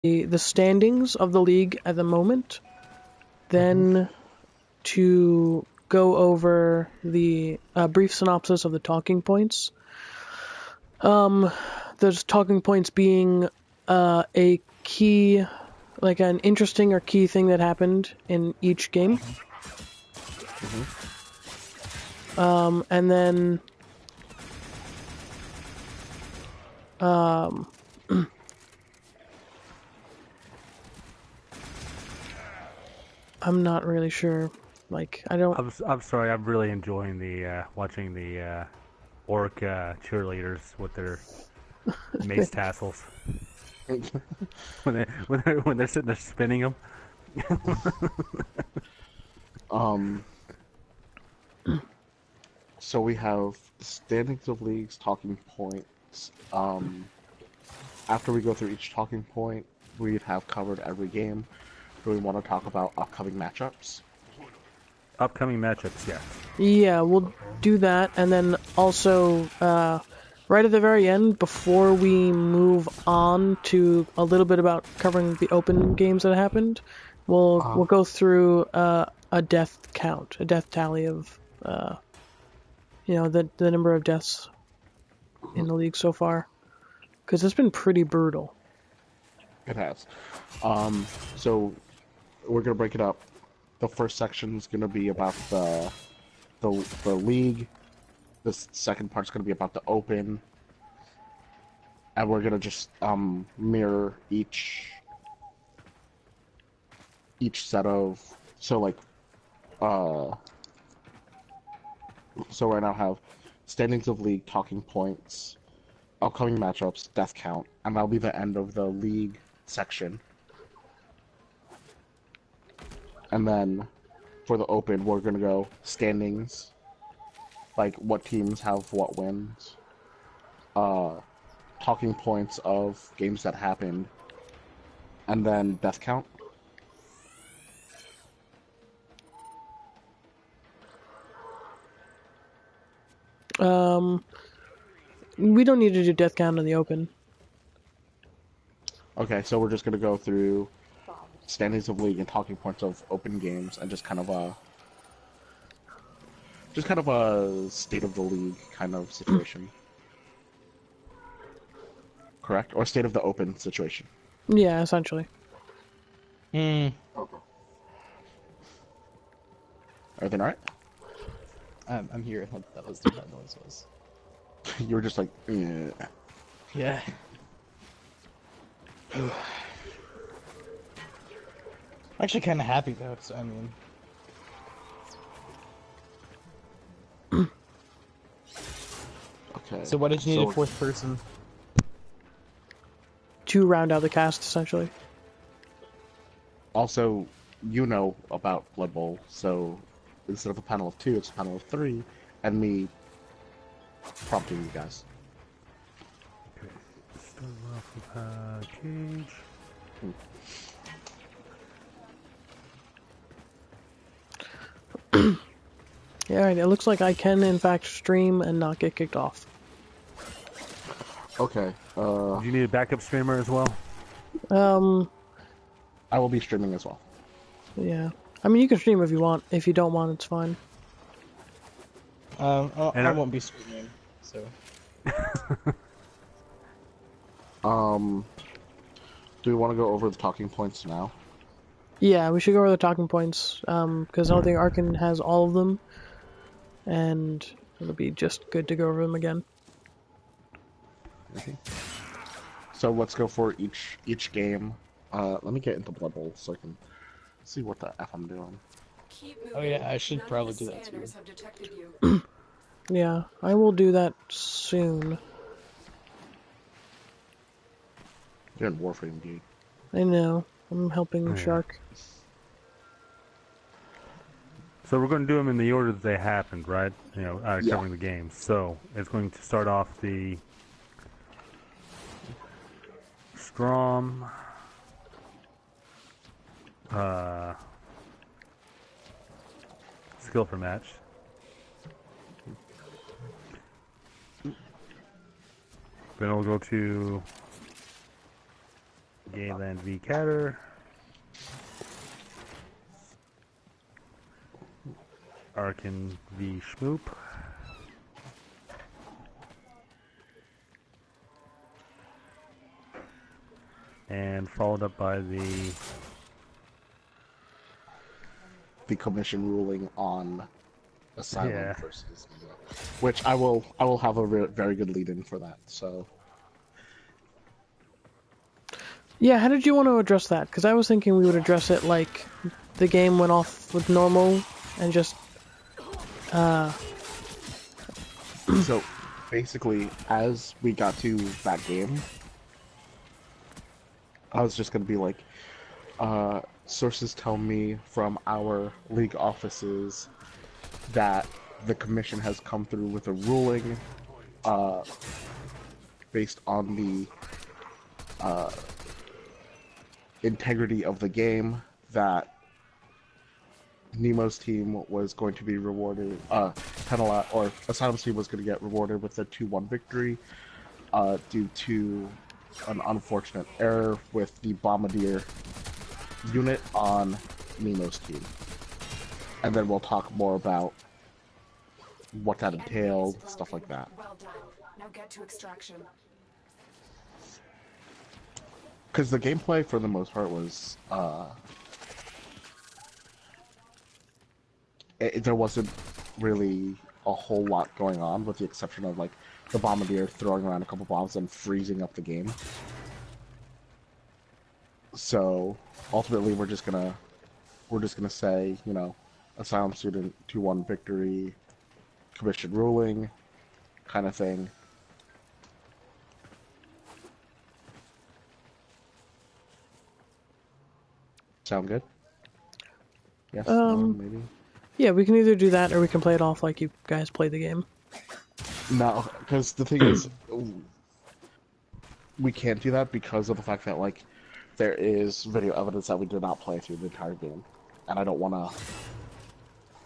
the standings of the league at the moment, then to go over the brief synopsis of the talking points. Those talking points being a key, like an interesting or key thing that happened in each game. And then I'm not really sure. Like, I don't. I'm sorry. I'm really enjoying the watching the orc cheerleaders with their mace tassels when they're sitting there spinning them. So we have standings of leagues, talking points. After we go through each talking point, we'd have covered every game. Do we want to talk about upcoming matchups? Upcoming matchups, yeah. Yeah, we'll do that, and then also right at the very end, before we move on to a little bit about covering the open games that happened, we'll go through a death count, a death tally of the number of deaths in the league so far, because it's been pretty brutal. It has. So we're gonna break it up. The first section is gonna be about the league. The second part's gonna be about the open, and we're gonna just mirror each set of so right now I have standings of league, talking points, upcoming matchups, death count, and that'll be the end of the league section. And then for the open, we're gonna go standings, like what teams have what wins, talking points of games that happened, and then death count. We don't need to do death count in the open. Okay, so we're just gonna go through standings of league and talking points of open games, and just kind of a state of the league kind of situation. Correct? Or state of the open situation. Yeah, essentially. Okay. Everything alright? I'm here. That was what that noise was. You were just like, yeah. Yeah. I'm actually kind of happy though, so I mean. Okay. So what did you need a fourth person? To round out the cast, essentially. Also, you know about Blood Bowl, so instead of a panel of 2, it's a panel of 3, and me prompting you guys. Okay. Start off with Cage. Yeah, alright, it looks like I can, in fact, stream and not get kicked off. Okay, Do you need a backup streamer as well? I will be streaming as well. Yeah. I mean, you can stream if you want. If you don't want, it's fine. I won't be streaming, so. Do we want to go over the talking points now? Yeah, we should go over the talking points, because I don't think Arkin has all of them, and it'll be just good to go over them again. Okay. So let's go for each game. Let me get into Blood Bowl so I can see what the F I'm doing. Oh yeah, I should probably do that too. Yeah, I will do that soon. You're in Warframe, dude. I know. I'm helping Shark. So we're going to do them in the order that they happened, right? You know, covering the games. So it's going to start off the Strom, skill for match. Then we'll go to Gayland v. Catter. Arkin v. Schmoop. And followed up by the commission ruling on Asylum Yeah. versus Nemo, which I will have a very good lead in for that. So Yeah, how did you want to address that? Because I was thinking we would address it like the game went off with normal and just so basically, as we got to that game, I was just gonna be like, sources tell me from our league offices that the commission has come through with a ruling based on the integrity of the game, that Nemo's team was going to be rewarded, or Asylum's team was going to get rewarded with a 2-1 victory due to an unfortunate error with the Bombardier unit on Nemo's team. And then we'll talk more about what that entailed, stuff like that. Well done. Now get to extraction. Because the gameplay, for the most part, was there wasn't really a whole lot going on, with the exception of like the Bombardier throwing around a couple bombs and freezing up the game. So ultimately, we're just gonna say, you know, Asylum student 2-1 victory, commission ruling, kind of thing. Sound good? Yes. No, maybe. yeah, we can either do that or we can play it off like you guys play the game. No, because the thing is, we can't do that because of the fact that, like, there is video evidence that we did not play through the entire game, and I don't want to.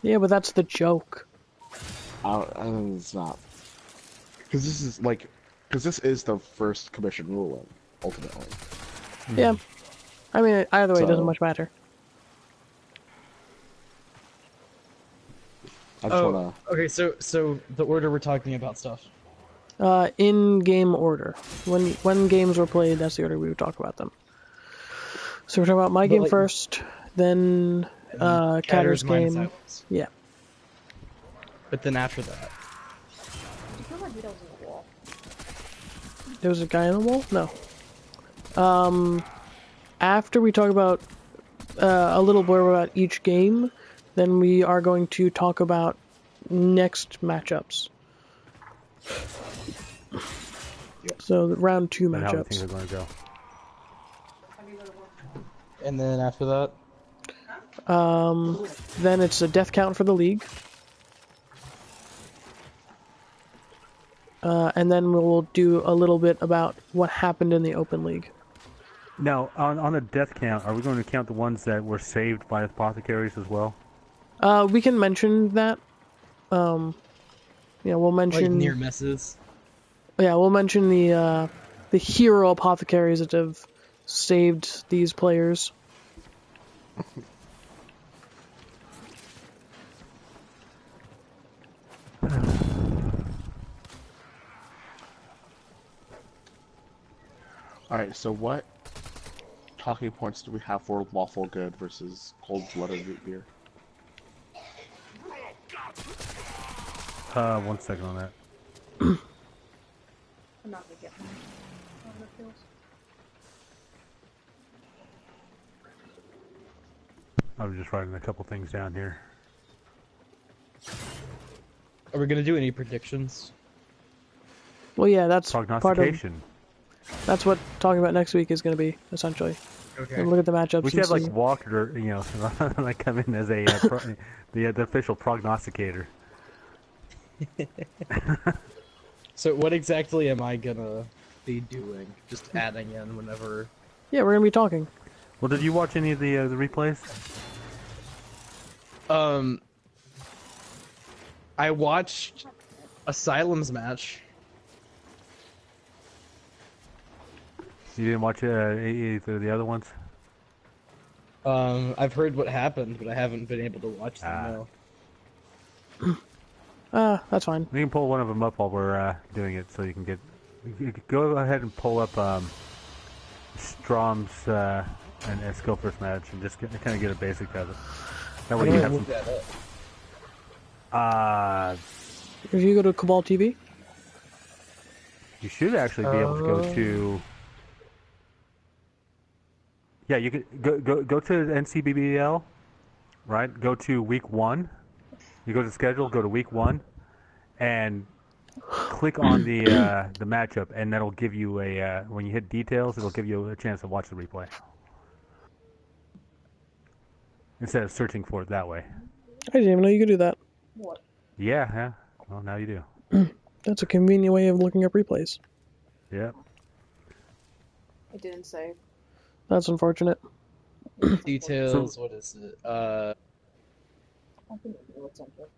Yeah, but that's the joke. It's not, because this is the first commission ruling ultimately. Yeah. I mean, either way, it doesn't So- much matter. I just want to. Okay, so the order we're talking about stuff. In-game order. When games were played, that's the order we would talk about them. So we're talking about my game like- first, then Catter's mine, game. Silence. Yeah. But then after that, I feel like Vito's in the wall. There was a guy on the wall? No. After we talk about a little blurb about each game, then we are going to talk about next matchups. Yep. So the round 2 and how we think matchups. they're going to go. and then after that, Then it's a death count for the league. And then we'll do a little bit about what happened in the open league. Now, on the death count, are we going to count the ones that were saved by apothecaries as well? We can mention that. We'll mention like near misses. Yeah, we'll mention the hero apothecaries that have saved these players. Alright, so what talking points do we have for lawful good versus cold-blooded root beer? 1 second on that. I'm not gonna get mine. On the pills. I was just writing a couple things down here. Are we gonna do any predictions? Well, yeah, that's part of. Prognostication. That's what talking about next week is going to be essentially. Okay. And look at the matchups. We should and have like see. Walker, like come in as a the official prognosticator. So what exactly am I gonna be doing? Just adding in whenever. Yeah, we're going to be talking. Well, did you watch any of the replays? I watched Asylum's match. You didn't watch either of the other ones? I've heard what happened, but I haven't been able to watch them. No. That's fine. We can pull one of them up while we're doing it, so you can get. You can go ahead and pull up Strom's and skill first match, and just kind of get a basic of it. That way How you do I have look some. that up? If you go to Cabal TV, You should actually be able to go to. Yeah, you could go to NCBBL, right? Go to week 1. You go to schedule, go to week 1, and click on the matchup, and that'll give you a when you hit details, it'll give you a chance to watch the replay instead of searching for it that way. I didn't even know you could do that. What? Yeah. Well, now you do. That's a convenient way of looking up replays. Yep. It didn't say. That's unfortunate. Details. What is it? I think it's what's under.